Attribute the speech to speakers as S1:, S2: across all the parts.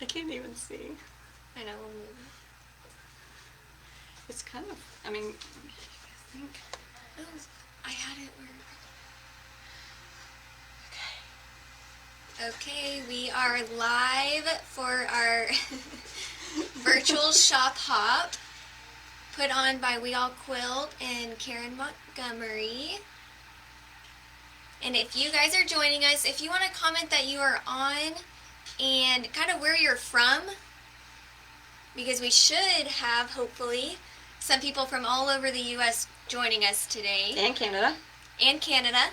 S1: I can't even see.
S2: I know.
S1: It's kind of, I mean, I think.
S2: Oh, I had it where. Okay, we are live for our virtual shop hop put on by We All Quilt and Karen Montgomery. And if you guys are joining us, if you want to comment that you are on and kind of where you're from, because we should have, hopefully, some people from all over the U.S. joining us today.
S1: And Canada.
S2: And Canada.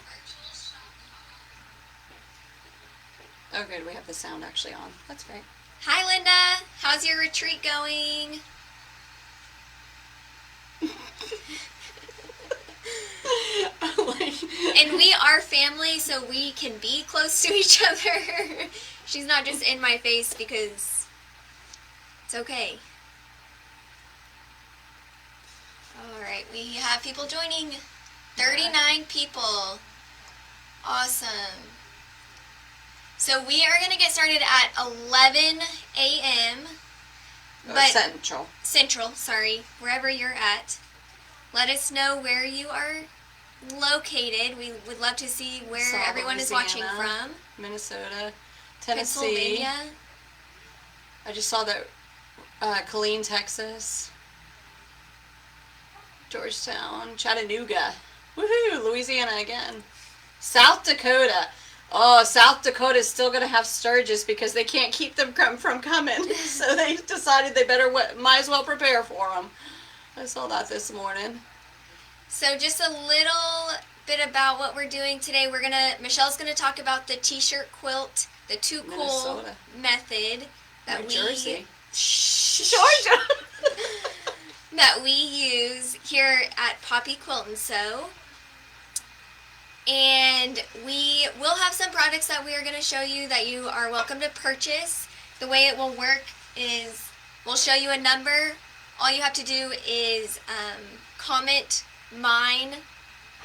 S1: Oh, good. We have the sound actually on. That's great.
S2: Hi, Linda. How's your retreat going? And we are family, so we can be close to each other. She's not just in my face because it's okay. Alright, we have people joining. 39 people. Awesome. So we are going to get started at 11 a.m. Central, sorry. Wherever you're at. Let us know where you are located. We would love to see where everyone is watching from.
S1: Minnesota, Tennessee.
S2: Pennsylvania.
S1: I just saw that Killeen, Texas. Georgetown, Chattanooga. Woohoo! Louisiana again. South Dakota. Oh, South Dakota is still going to have Sturgis because they can't keep them from coming. So they decided they might as well prepare for them. I saw that this morning.
S2: So just a little bit about what we're doing today. Michelle's going to talk about the t-shirt quilt, the Too Cool method that
S1: New Jersey.
S2: Georgia. that we use here at Poppy Quilt and Sew. And we will have some products that we are going to show you that you are welcome to purchase. The way it will work is we'll show you a number. All you have to do is comment mine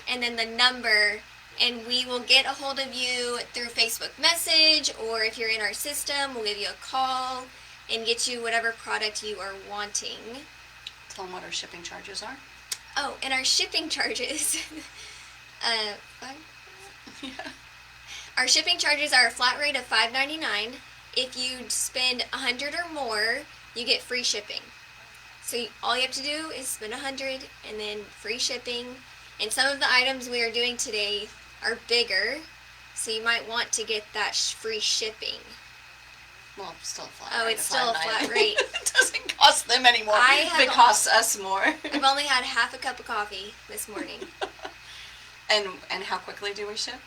S2: and then the number, and we will get a hold of you through Facebook message, or if you're in our system, we'll give you a call and get you whatever product you are wanting.
S1: Tell them what our shipping charges are.
S2: Oh, and our shipping charges.
S1: Yeah.
S2: Our shipping charges are a flat rate of $5.99. If you spend $100 or more, you get free shipping. So all you have to do is spend $100 and then free shipping. And some of the items we are doing today are bigger, so you might want to get that free shipping.
S1: Well, still a flat
S2: rate. Oh, it's still a flat rate.
S1: It doesn't cost them anymore. It costs us more.
S2: I've only had half a cup of coffee this morning.
S1: And how quickly do we ship?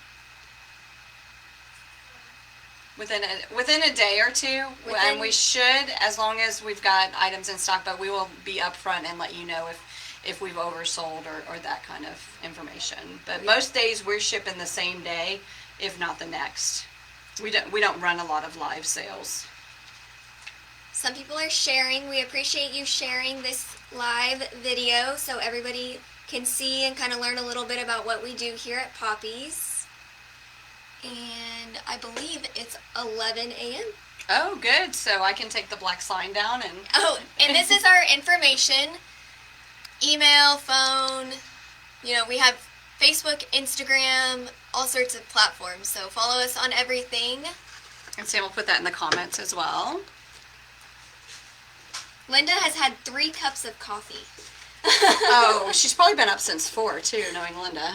S1: Within a day or two, and we should, as long as we've got items in stock, but we will be upfront and let you know if we've oversold or that kind of information. But most days we're shipping the same day, if not the next. We don't run a lot of live sales.
S2: Some people are sharing. We appreciate you sharing this live video so everybody can see and kind of learn a little bit about what we do here at Poppy's. And I believe it's 11 a.m.
S1: Oh, good. So I can take the black sign down and...
S2: Oh, and this is our information. Email, phone. We have Facebook, Instagram, all sorts of platforms. So follow us on everything.
S1: And Sam will put that in the comments as well.
S2: Linda has had 3 cups of coffee.
S1: Oh, she's probably been up since 4, too, knowing Linda.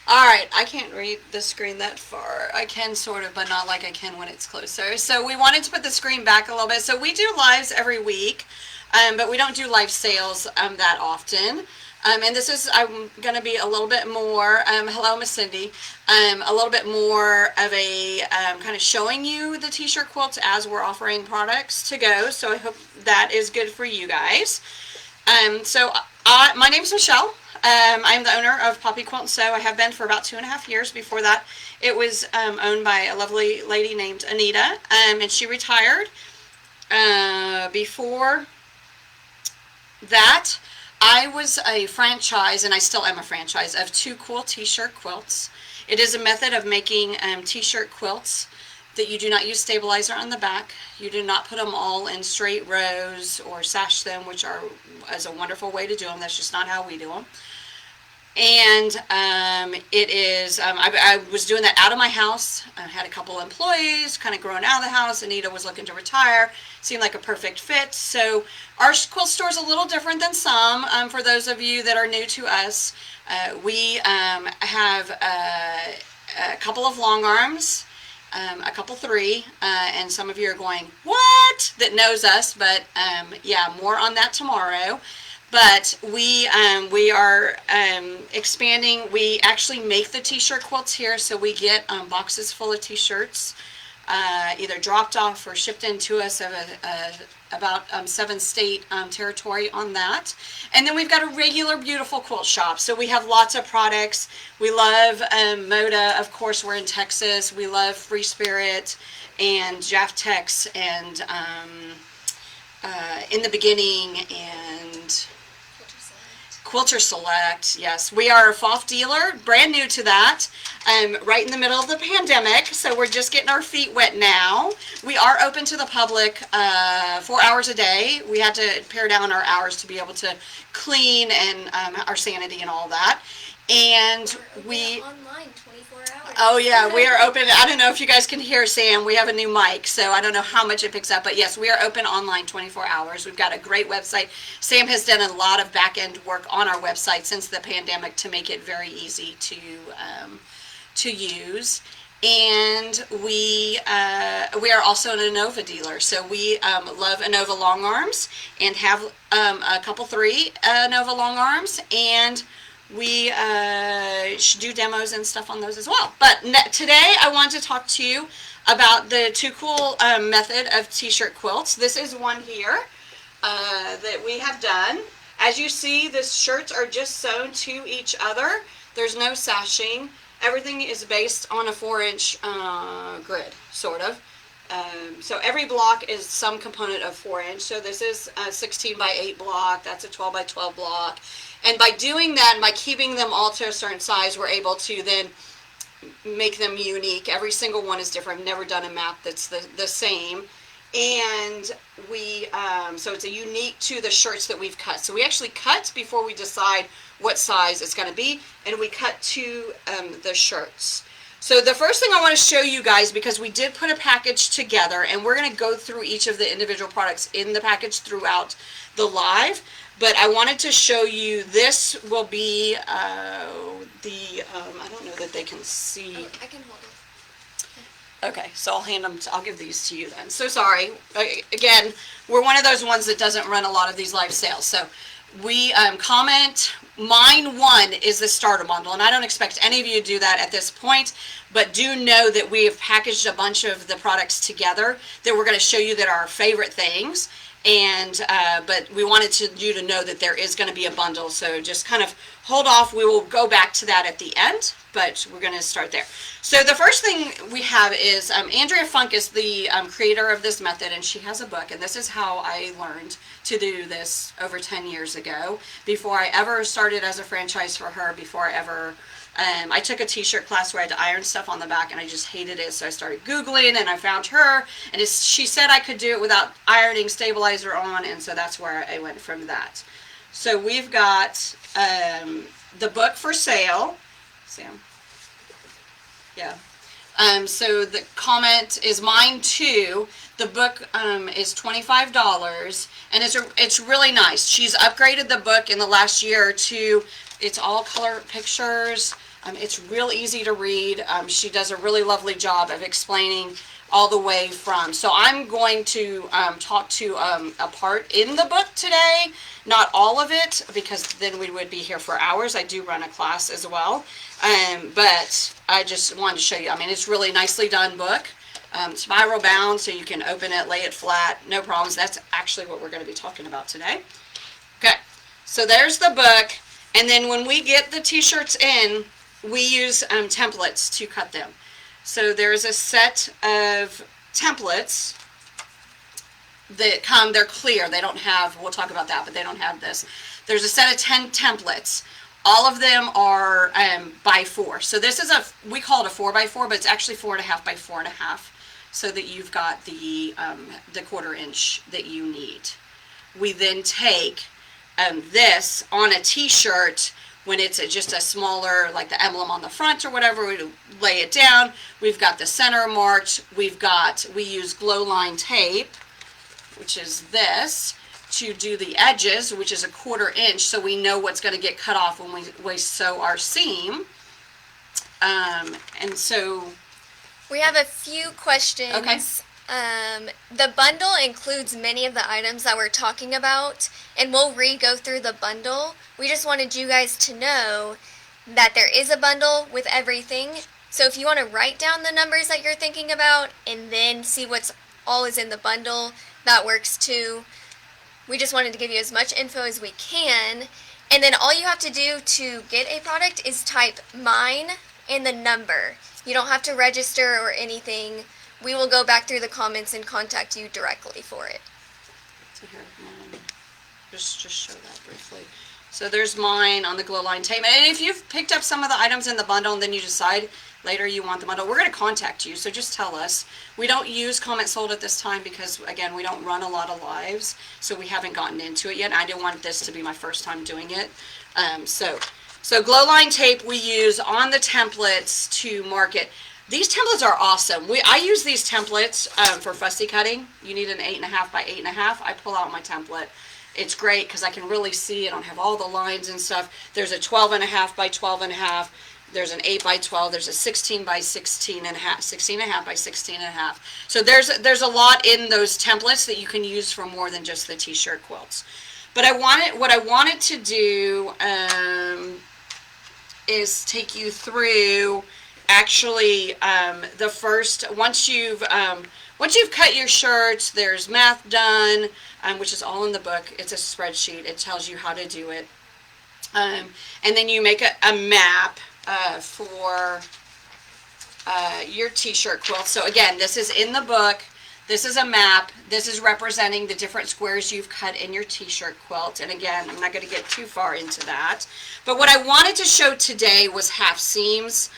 S1: All right, I can't read the screen that far. I can sort of, but not like I can when it's closer. So we wanted to put the screen back a little bit. So we do lives every week, but we don't do live sales that often. And this is, I'm going to be a little bit more, hello, Miss Cindy, a little bit more of a kind of showing you the t-shirt quilts as we're offering products to go. So I hope that is good for you guys. My name is Michelle. I'm the owner of Poppy Quilt and Sew. I have been for about 2.5 years. Before that, it was owned by a lovely lady named Anita, and she retired. Before that, I was a franchise, and I still am a franchise, of Too Cool t-shirt quilts. It is a method of making t-shirt quilts that you do not use stabilizer on the back. You do not put them all in straight rows or sash them, which is a wonderful way to do them. That's just not how we do them. And it is, I was doing that out of my house. I had a couple employees kind of growing out of the house. Anita was looking to retire. Seemed like a perfect fit. So our quilt store is a little different than some. For those of you that are new to us, we have a couple of long arms, a couple three, and some of you are going, what? That knows us, but yeah, more on that tomorrow. But we are expanding. We actually make the t-shirt quilts here, so we get boxes full of t-shirts, either dropped off or shipped into us of about 7-state territory on that. And then we've got a regular beautiful quilt shop. So we have lots of products. We love Moda, of course. We're in Texas. We love Free Spirit and Jaftex and In the Beginning and Quilter Select. Yes, we are a FOF dealer, brand new to that, right in the middle of the pandemic, so we're just getting our feet wet now. We are open to the public 4 hours a day. We had to pare down our hours to be able to clean and our sanity and all that. And we
S2: online 24 hours.
S1: Oh yeah, we are open. I don't know if you guys can hear Sam. We have a new mic, so I don't know how much it picks up, but yes, we are open online 24 hours. We've got a great website. Sam has done a lot of back-end work on our website since the pandemic to make it very easy to use. And we are also an Innova dealer, so we love Innova long arms and have a couple three Innova long arms, and we should do demos and stuff on those as well. But today I want to talk to you about the Too Cool method of t-shirt quilts. This is one here that we have done. As you see, the shirts are just sewn to each other. There's no sashing. Everything is based on a 4-inch grid, sort of. So every block is some component of 4-inch. So this is a 16 by 8 block. That's a 12 by 12 block. And by doing that, and by keeping them all to a certain size, we're able to then make them unique. Every single one is different. I've never done a map that's the same. And we, so it's a unique to the shirts that we've cut. So we actually cut before we decide what size it's going to be, and we cut to the shirts. So the first thing I want to show you guys, because we did put a package together, and we're going to go through each of the individual products in the package throughout the live, but I wanted to show you, this will be I don't know that they can see.
S2: Oh, I can hold it.
S1: Okay, so I'll give these to you then. So sorry. Again, we're one of those ones that doesn't run a lot of these live sales. So we comment, mine one is the starter bundle, and I don't expect any of you to do that at this point, but do know that we have packaged a bunch of the products together that we're going to show you that are our favorite things. And but we wanted you to know that there is going to be a bundle, so just kind of hold off. We will go back to that at the end, but we're going to start there. So the first thing we have is Andrea Funk is the creator of this method, and she has a book, and this is how I learned to do this over 10 years ago, before I ever started as a franchise for her, before I ever I took a t-shirt class where I had to iron stuff on the back, and I just hated it, so I started Googling, and I found her, and she said I could do it without ironing stabilizer on, and so that's where I went from that. So we've got the book for sale. Sam? Yeah. So the comment is mine too. The book is $25, and it's really nice. She's upgraded the book in the last year or two. It's all color pictures. It's real easy to read. She does a really lovely job of explaining all the way from. So I'm going to talk to a part in the book today, not all of it, because then we would be here for hours. I do run a class as well, but I just wanted to show you. I mean, it's really nicely done book. Spiral bound, so you can open it, lay it flat, no problems. That's actually what we're going to be talking about today. Okay, so there's the book. And then when we get the t-shirts in, we use templates to cut them. So there's a set of templates that come, they're clear. They don't have, we'll talk about that, but they don't have this. There's a set of 10 templates. All of them are by 4. So this is we call it a 4 by 4, but it's actually 4.5 by 4.5. so that you've got the 1/4 inch that you need. We then take this on a t-shirt when it's just a smaller, like the emblem on the front or whatever. We lay it down. We've got the center marked. We use glow line tape, which is this, to do the edges, which is a 1/4 inch, so we know what's going to get cut off when we sew our seam. And so
S2: we have a few questions.
S1: Okay.
S2: The bundle includes many of the items that we're talking about, and we'll re-go through the bundle. We just wanted you guys to know that there is a bundle with everything. So if you want to write down the numbers that you're thinking about and then see what's all is in the bundle, that works too. We just wanted to give you as much info as we can. And then all you have to do to get a product is type mine and the number. You don't have to register or anything. We will go back through the comments and contact you directly for it.
S1: So here, just show that briefly. So there's mine on the glow line tape. And if you've picked up some of the items in the bundle and then you decide later you want the bundle, we're going to contact you. So just tell us. We don't use comment sold at this time because, again, we don't run a lot of lives. So we haven't gotten into it yet. I didn't want this to be my first time doing it. So glow line tape we use on the templates to mark it. These templates are awesome. I use these templates for fussy cutting. You need an 8.5 by 8.5. I pull out my template. It's great because I can really see. I don't have all the lines and stuff. There's a 12.5 by 12.5. There's an 8 by 12. There's a 16 by 16.5. 16.5 by 16.5. So there's a lot in those templates that you can use for more than just the t-shirt quilts. But what I wanted to do is take you through. Actually, the first, once you've cut your shirts, there's math done, which is all in the book. It's a spreadsheet. It tells you how to do it. And then you make a map for your t-shirt quilt. So again, this is in the book. This is a map. This is representing the different squares you've cut in your t-shirt quilt. And again, I'm not going to get too far into that. But what I wanted to show today was half seams.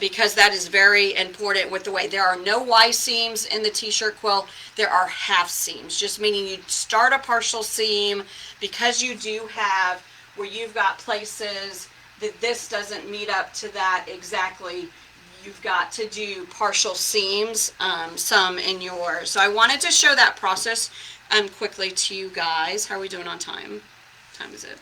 S1: Because that is very important with the way there are no Y seams in the t-shirt quilt. There are half seams, just meaning you start a partial seam because you do have where you've got places that this doesn't meet up to that exactly. You've got to do partial seams, some in yours. So I wanted to show that process quickly to you guys. How are we doing on time? What time is it?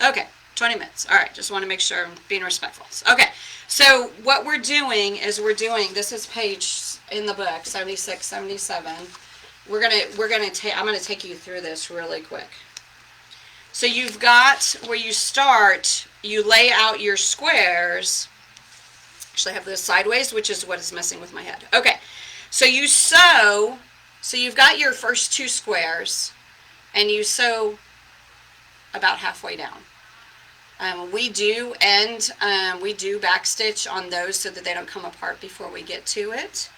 S1: Okay. 20 minutes. All right, just want to make sure I'm being respectful. Okay, so what we're doing is this is page in the book, 76, 77. I'm going to take you through this really quick. So you've got where you start, you lay out your squares. Actually, I have this sideways, which is what is messing with my head. Okay, so you sew, so you've got your first 2 squares, and you sew about halfway down. We do backstitch on those so that they don't come apart before we get to it.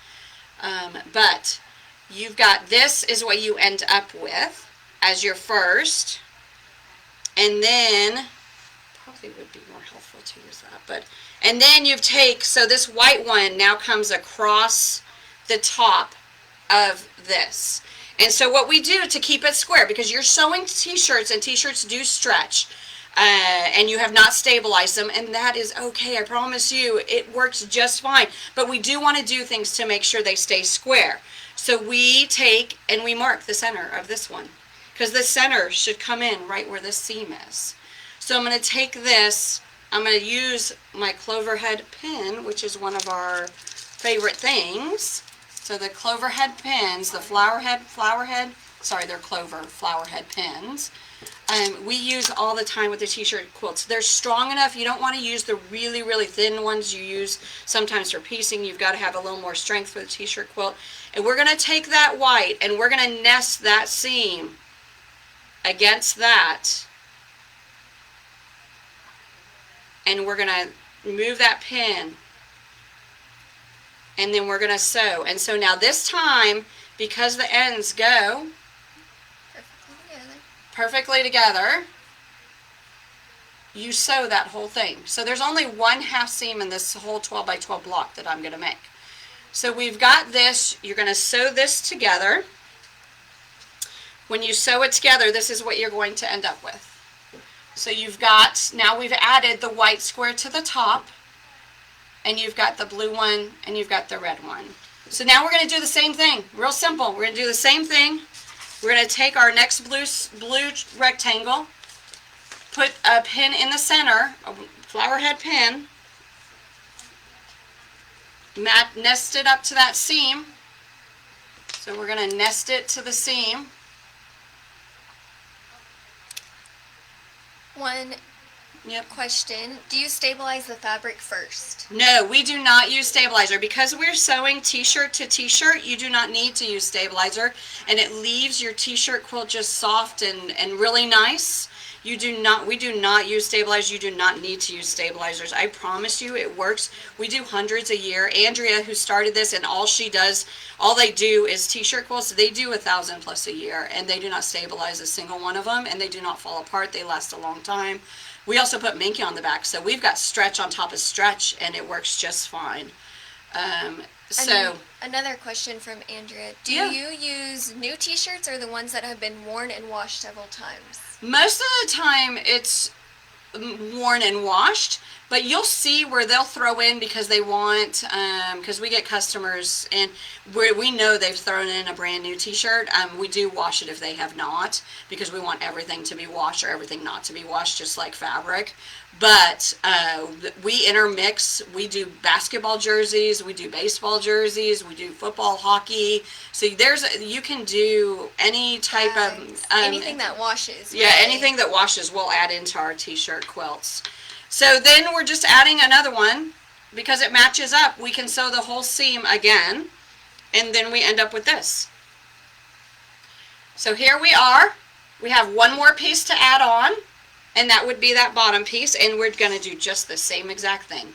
S1: But you've got, this is what you end up with as your first. And then, probably would be more helpful to use that. And then so this white one now comes across the top of this. And so what we do to keep it square, because you're sewing t-shirts and t-shirts do stretch, and you have not stabilized them, and that is okay. I promise you it works just fine, but we do want to do things to make sure they stay square. So we take and we mark the center of this one, because the center should come in right where this seam is. So I'm going to take this, I'm going to use my clover head pin, which is one of our favorite things. So the clover head pins, the flower head, they're clover flower head pins. We use all the time with the t-shirt quilts. They're strong enough. You don't want to use the really, really thin ones you use sometimes for piecing. You've got to have a little more strength for the t-shirt quilt. And we're going to take that white and we're going to nest that seam against that. And we're going to move that pin. And then we're going to sew. And so now this time, because the ends go perfectly together, you sew that whole thing. So there's only one half seam in this whole 12 by 12 block that I'm going to make. So we've got this. You're going to sew this together. When you sew it together, this is what you're going to end up with. So you've got, now we've added the white square to the top, and you've got the blue one, and you've got the red one. So now we're going to do the same thing. Real simple. We're going to do the same thing. We're going to take our next blue rectangle, put a pin in the center, a flower head pin, nest it up to that seam. So we're going to nest it to the seam.
S2: One question. Do you stabilize the fabric first?
S1: No, we do not use stabilizer. Because we're sewing t-shirt to t-shirt, you do not need to use stabilizer, and it leaves your t-shirt quilt just soft and really nice. We do not use stabilizers. You do not need to use stabilizers. I promise you it works. We do hundreds a year. Andrea, who started this, and all they do is t-shirt quilts. They do 1,000 plus a year, and they do not stabilize a single one of them, and they do not fall apart. They last a long time. We also put Minky on the back, so we've got stretch on top of stretch, and it works just fine.
S2: Another question from Andrea. Do you use new t-shirts or the ones that have been worn and washed several times?
S1: Most of the time it's worn and washed, but you'll see where they'll throw in because they want, because we get customers and we know they've thrown in a brand new t-shirt. We do wash it if they have not, because we want everything to be washed or everything not to be washed, just like fabric. But we intermix. We do basketball jerseys, we do baseball jerseys, we do football, hockey. So you can do any type of
S2: anything that washes.
S1: Yeah,
S2: really.
S1: Anything that washes we'll add into our t-shirt quilts. So then we're just adding another one because it matches up. We can sew the whole seam again, and then we end up with this. So here we are. We have one more piece to add on, and that would be that bottom piece, and we're going to do just the same exact thing.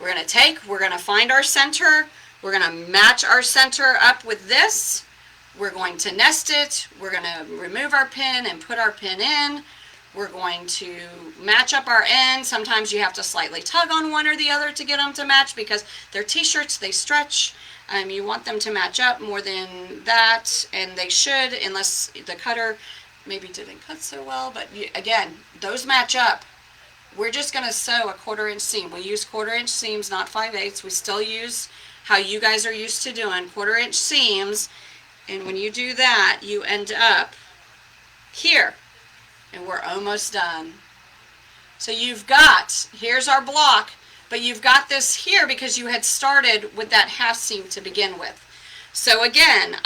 S1: We're going to find our center, we're going to match our center up with this, we're going to nest it, we're going to remove our pin and put our pin in, we're going to match up our ends. Sometimes you have to slightly tug on one or the other to get them to match because they're t-shirts, they stretch. You want them to match up more than that, and they should, unless the cutter maybe didn't cut so well, but again, those match up. We're just going to sew a 1/4 inch seam. We use 1/4 inch seams, not 5/8. We still use how you guys are used to doing 1/4 inch seams, and when you do that, you end up here, and we're almost done. So here's our block, but you've got this here because you had started with that half seam to begin with. So again,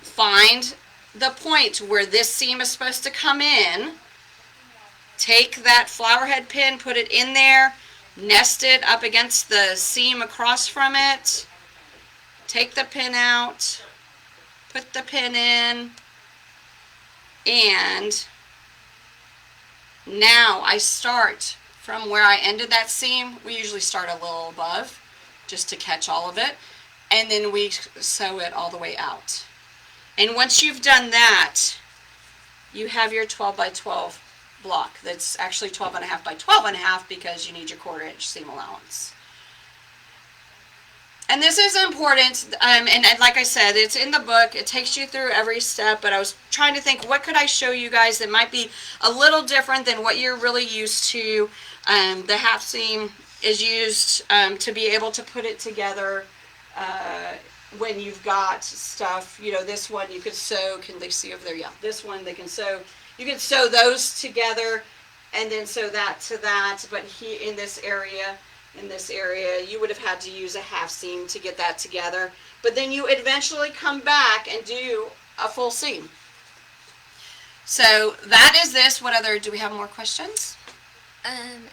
S1: find the point where this seam is supposed to come in, take that flower head pin, put it in there, nest it up against the seam across from it, take the pin out, put the pin in, and now I start from where I ended that seam. We usually start a little above just to catch all of it, and then we sew it all the way out. And once you've done that, you have your 12 by 12 block. That's actually 12.5 by 12.5 because you need your 1/4 inch seam allowance. And this is important, and like I said, it's in the book. It takes you through every step, but I was trying to think, what could I show you guys that might be a little different than what you're really used to. The half seam is used to be able to put it together when you've got stuff, this one you could sew, can they see over there? Yeah, this one they can sew. You can sew those together and then sew that to that, but in this area, you would have had to use a half seam to get that together. But then you eventually come back and do a full seam. So that is this. Do we have more questions?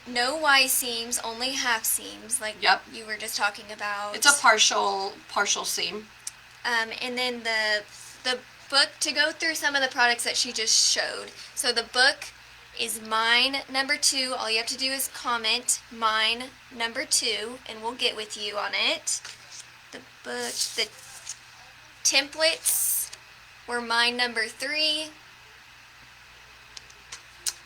S2: No Y seams, only half seams, like you were just talking about.
S1: It's a partial seam.
S2: And then the book, to go through some of the products that she just showed. So the book is mine number 2. All you have to do is comment mine number 2, and we'll get with you on it. The book, the templates were mine number 3.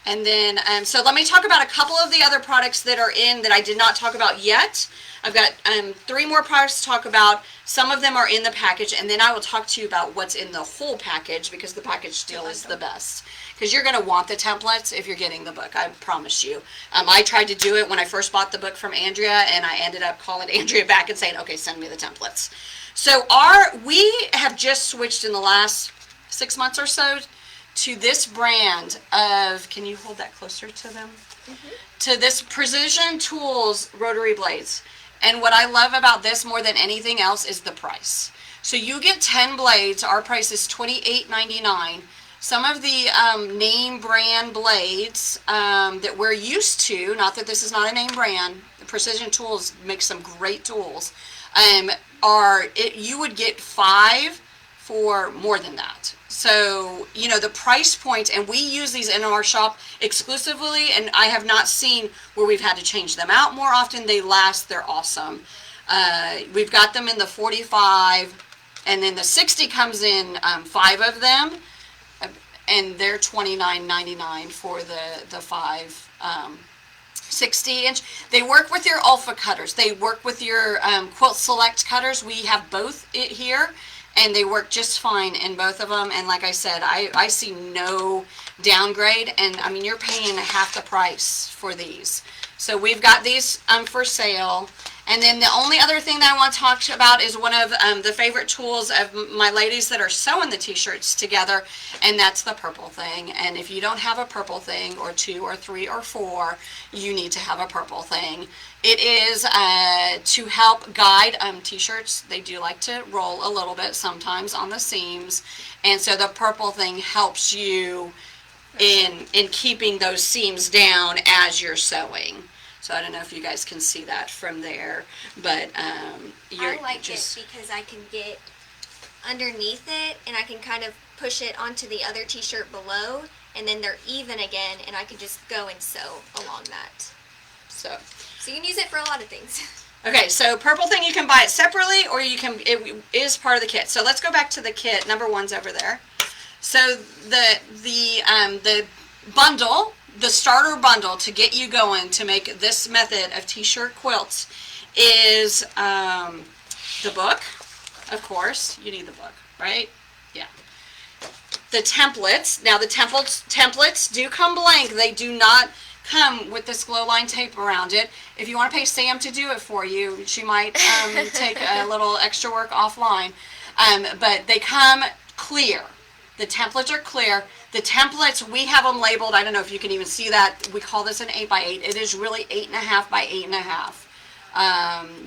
S1: And then, so let me talk about a couple of the other products that are in that I did not talk about yet. I've got 3 more products to talk about. Some of them are in the package, and then I will talk to you about what's in the whole package, because the package deal is the best. Because you're going to want the templates if you're getting the book, I promise you. I tried to do it when I first bought the book from Andrea, and I ended up calling Andrea back and saying, okay, send me the templates. So we have just switched in the last 6 months or so to this brand of, can you hold that closer to them? Mm-hmm. To this Precision Tools rotary blades. And what I love about this more than anything else is the price. So you get 10 blades. Our price is $28.99. Some of the name brand blades that we're used to, not that this is not a name brand, Precision Tools makes some great tools, you would get 5 for more than that. So, you know, the price point, and we use these in our shop exclusively, and I have not seen where we've had to change them out more often. They last, they're awesome. We've got them in the 45, and then the 60 comes in 5 of them, and they're $29.99 for the 5 60-inch. They work with your Alpha cutters. They work with your Quilt Select cutters. We have both here, and they work just fine in both of them. And like I said, I see no downgrade, and I mean, you're paying half the price for these. So we've got these for sale. And then the only other thing that I want to talk about is one of the favorite tools of my ladies that are sewing the t-shirts together, and that's the purple thing. And if you don't have a purple thing, or 2 or 3 or 4, you need to have a purple thing. It is to help guide t-shirts. They do like to roll a little bit sometimes on the seams, and so the purple thing helps you in keeping those seams down as you're sewing. So I don't know if you guys can see that from there, but
S2: I like it because I can get underneath it, and I can kind of push it onto the other t-shirt below, and then they're even again, and I can just go and sew along that. So you can use it for a lot of things.
S1: Okay, so purple thing, you can buy it separately, or it is part of the kit. So let's go back to the kit. Number 1's over there. So the bundle, the starter bundle to get you going to make this method of t-shirt quilts is the book, of course. You need the book, right? Yeah. The templates. Now the templates do come blank. They do not come with this glow line tape around it. If you want to pay Sam to do it for you, she might take a little extra work offline. But they come clear. The templates are clear. The templates, we have them labeled. I don't know if you can even see that. We call this an 8x8. It is really 8.5 by 8.5.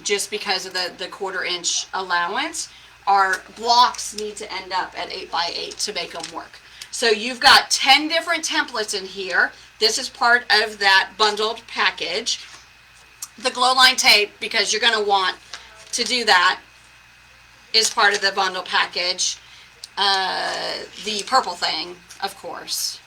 S1: Just because of the 1/4 inch allowance. Our blocks need to end up at 8x8 to make them work. So you've got 10 different templates in here. This is part of that bundled package. The glow line tape, because you're going to want to do that, is part of the bundle package. The purple thing, of course,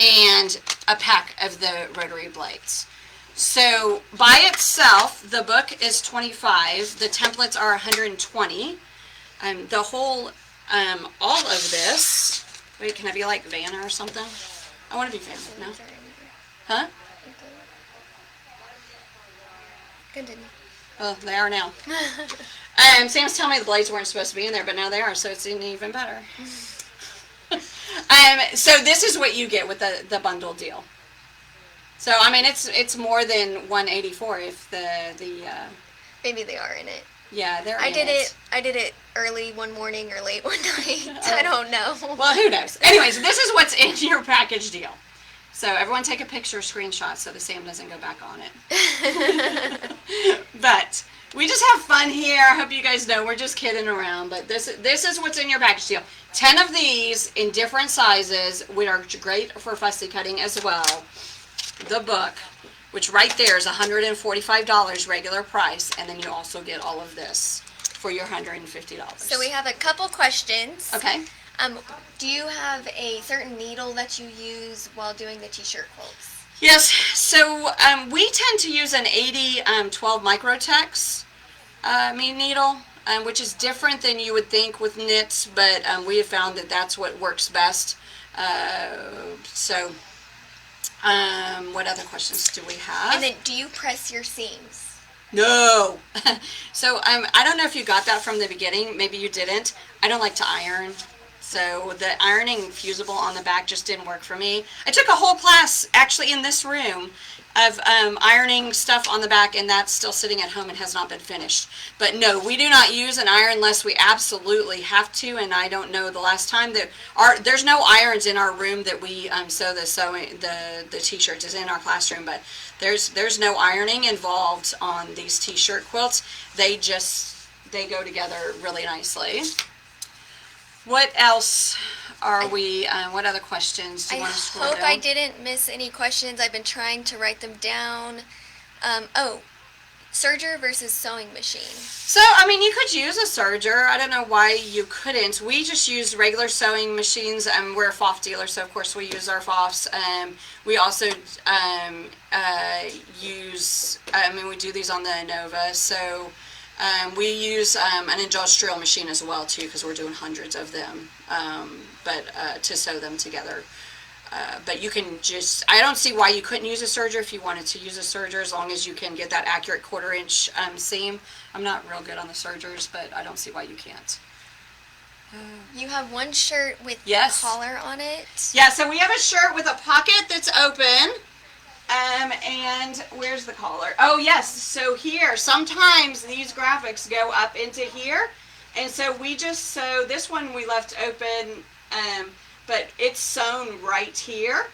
S1: and a pack of the rotary blades. So by itself, the book is $25. The templates are $120. The whole, all of this. Wait, can I be like Vanna or something? I want to be Vanna. No? Huh?
S2: Continue.
S1: Oh, they are now. Sam's telling me the blades weren't supposed to be in there, but now they are, so it's even better. So this is what you get with the bundle deal. So I mean, it's more than $184 if the
S2: maybe they are in it.
S1: Yeah, they're.
S2: I did it early one morning or late one night.
S1: Oh.
S2: I don't know.
S1: Well, who knows? Anyways, this is what's in your package deal. So everyone take a picture, screenshot, so the Sam doesn't go back on it. But we just have fun here. I hope you guys know we're just kidding around. But this is what's in your package deal. 10 of these in different sizes, which are great for fussy cutting as well. The book, which right there is $145 regular price, and then you also get all of this for your $150.
S2: So we have a couple questions.
S1: Okay.
S2: Do you have a certain needle that you use while doing the t-shirt quilts?
S1: Yes. So we tend to use an 80-12 Microtex needle, which is different than you would think with knits, but we have found that that's what works best. So What other questions do we have?
S2: And then, do you press your seams?
S1: No. So I don't know if you got that from the beginning. Maybe you didn't. I don't like to iron. So the ironing fusible on the back just didn't work for me. I took a whole class actually in this room of ironing stuff on the back, and that's still sitting at home and has not been finished. But no, we do not use an iron unless we absolutely have to, and I don't know the last time that there's no irons in our room that we sew the t-shirts is in our classroom, but there's no ironing involved on these t-shirt quilts. They go together really nicely. What else are we, what other questions do you
S2: I
S1: want to scroll
S2: hope
S1: down?
S2: I didn't miss any questions. I've been trying to write them down. Serger versus sewing machine.
S1: So, I mean, you could use a serger. I don't know why you couldn't. We just use regular sewing machines. We're a FOF dealer, so of course we use our FOFs. We also we do these on the Innova. So we use an industrial machine as well, too, because we're doing hundreds of them, to sew them together. But you can just, I don't see why you couldn't use a serger if you wanted to use a serger, as long as you can get that accurate 1/4 inch seam. I'm not real good on the sergers, but I don't see why you can't.
S2: You have one shirt with
S1: Yes.
S2: collar on it.
S1: Yeah, so we have a shirt with a pocket that's open. And where's the collar? Oh, yes. So here, sometimes these graphics go up into here. And so we just sew, this one we left open, but it's sewn right here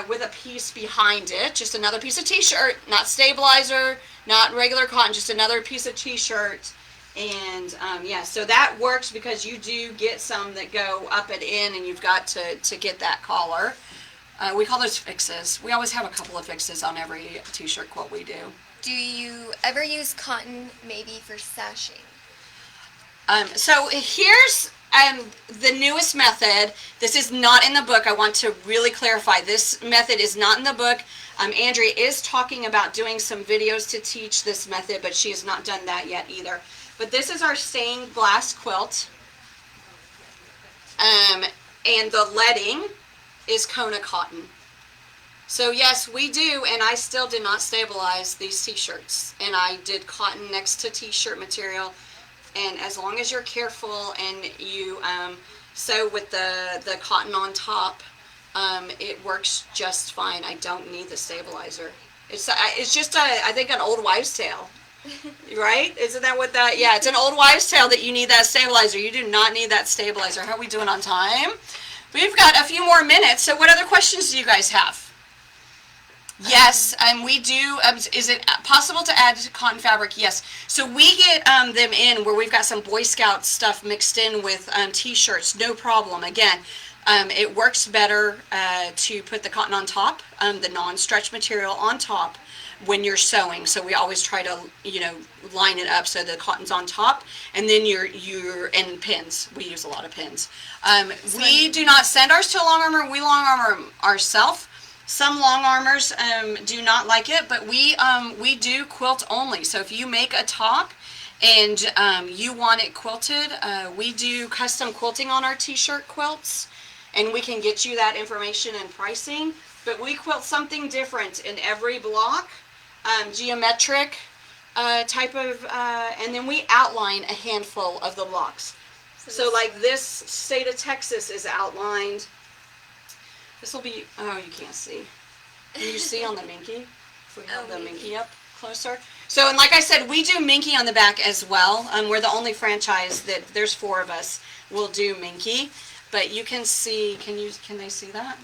S1: with a piece behind it. Just another piece of t-shirt, not stabilizer, not regular cotton, just another piece of t-shirt. And yeah, so that works because you do get some that go up and in, and you've got to get that collar. We call those fixes. We always have a couple of fixes on every t-shirt quilt we do.
S2: Do you ever use cotton maybe for sashing?
S1: So here's the newest method. This is not in the book. I want to really clarify. This method is not in the book. Andrea is talking about doing some videos to teach this method, but she has not done that yet either. But this is our stained glass quilt. And the leading is Kona cotton. So yes, we do, and I still did not stabilize these t-shirts. And I did cotton next to t-shirt material. And as long as you're careful and you sew with the cotton on top, it works just fine. I don't need the stabilizer. It's just I think an old wives' tale, right? Isn't that what that? Yeah, it's an old wives' tale that you need that stabilizer. You do not need that stabilizer. How are we doing on time? We've got a few more minutes. So what other questions do you guys have? Yes, we do. Is it possible to add cotton fabric? Yes. So we get them in where we've got some Boy Scout stuff mixed in with t-shirts. No problem. Again, it works better to put the cotton on top, the non-stretch material on top when you're sewing. So we always try to, line it up so the cotton's on top, and then and pins. We use a lot of pins. We do not send ours to a long armor. We long armor ourselves. Some long armors do not like it, but we do quilt only. So if you make a top and you want it quilted, we do custom quilting on our t-shirt quilts, and we can get you that information and pricing. But we quilt something different in every block, geometric type of, and then we outline a handful of the blocks. So like this state of Texas is outlined. This will be, oh, you can't see. Can you see on the Minky? If we have the Minky up closer. So, and like I said, we do Minky on the back as well. We're the only franchise that, there's 4 of us, will do Minky. But you can see, can they see that?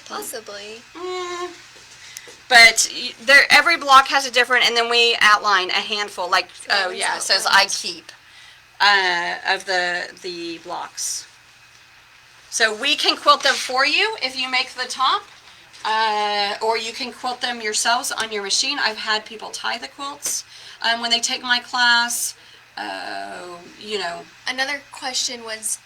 S2: Possibly.
S1: But every block has a different, and then we outline a handful, like, oh yeah, it says I keep, of the blocks. So we can quilt them for you if you make the top, or you can quilt them yourselves on your machine. I've had people tie the quilts when they take my class.
S2: Another question was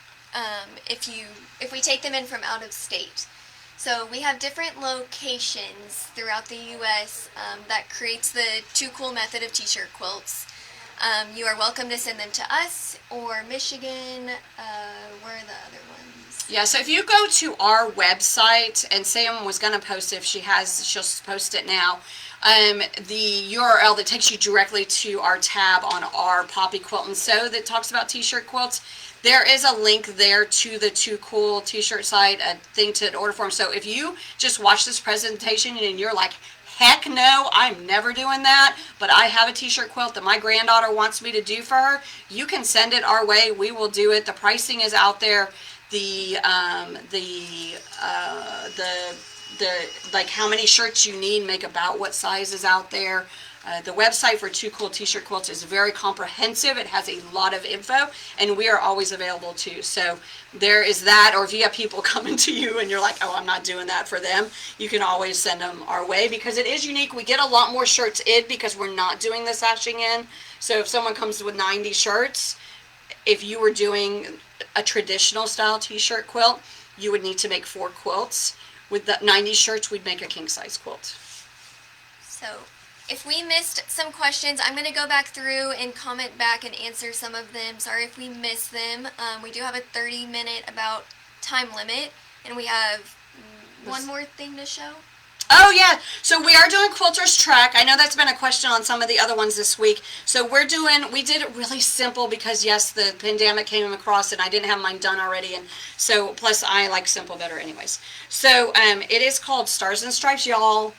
S2: if we take them in from out of state. So we have different locations throughout the U.S. That creates the Too Cool method of t-shirt quilts. You are welcome to send them to us or Michigan. Where are the other ones?
S1: Yeah, so if you go to our website, and Sam was going to post it, if she'll post it now. The URL that takes you directly to our tab on our Poppy Quilt and Sew that talks about t-shirt quilts. There is a link there to the Too Cool t-shirt site, a thing to order form. So if you just watch this presentation and you're like, heck no, I'm never doing that, but I have a t-shirt quilt that my granddaughter wants me to do for her, you can send it our way. We will do it. The pricing is out there. The like how many shirts you need, make about what size is out there. The website for Too Cool t-shirt quilts is very comprehensive. It has a lot of info, and we are always available too. So there is that. Or if you have people coming to you and you're like, oh, I'm not doing that for them, you can always send them our way, because it is unique. We get a lot more shirts in because we're not doing the sashing in. So if someone comes with 90 shirts, if you were doing a traditional style t-shirt quilt, you would need to make 4 quilts. With the 90 shirts, we'd make a king size quilt.
S2: So if we missed some questions, I'm going to go back through and comment back and answer some of them. Sorry if we missed them. We do have a 30-minute about time limit, and we have one more thing to show.
S1: Oh yeah, so we are doing Quilters Trek. I know that's been a question on some of the other ones this week. So we did it really simple because yes, the pandemic came across and I didn't have mine done already, and so plus I like simple better anyways. So it is called Stars and Stripes, y'all,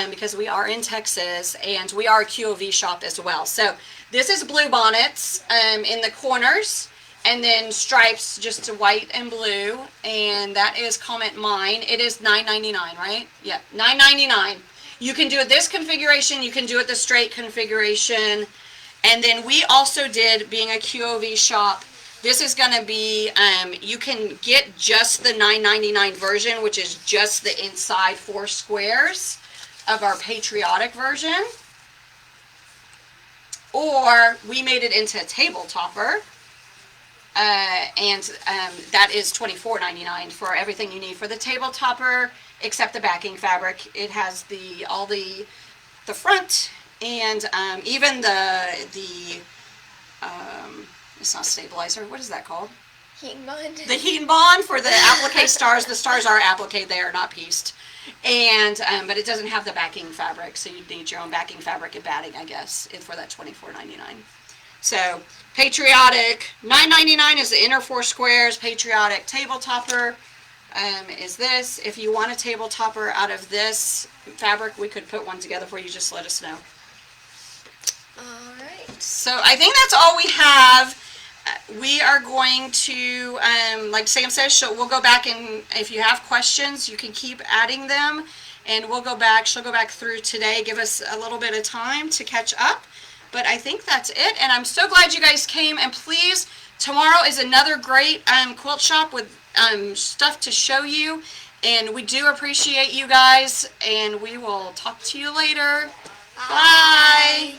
S1: because we are in Texas and we are a QOV shop as well. So this is blue bonnets in the corners, and then stripes just white and blue, and that is comment mine. It is $9.99, right? Yeah, $9.99. You can do it this configuration, you can do it the straight configuration, and then we also did, being a QOV shop, this is going to be, you can get just the $9.99 version, which is just the inside 4 squares of our patriotic version, or we made it into a table topper. That is $24.99 for everything you need for the table topper, except the backing fabric. It has all the front, and even it's not stabilizer. What is that called?
S2: Heating bond.
S1: The heating bond for the applique stars. The stars are applique; they are not pieced, and but it doesn't have the backing fabric, so you need your own backing fabric and batting, I guess, for that $24.99. So patriotic, $9.99 is the inner 4 squares. Patriotic table topper is this. If you want a table topper out of this fabric, we could put one together for you. Just let us know.
S2: All right.
S1: So I think that's all we have. We are going to, like Sam says, we'll go back, and if you have questions, you can keep adding them, and we'll go back. She'll go back through today, give us a little bit of time to catch up. But I think that's it, and I'm so glad you guys came, and please, tomorrow is another great quilt shop with stuff to show you, and we do appreciate you guys, and we will talk to you later. Bye.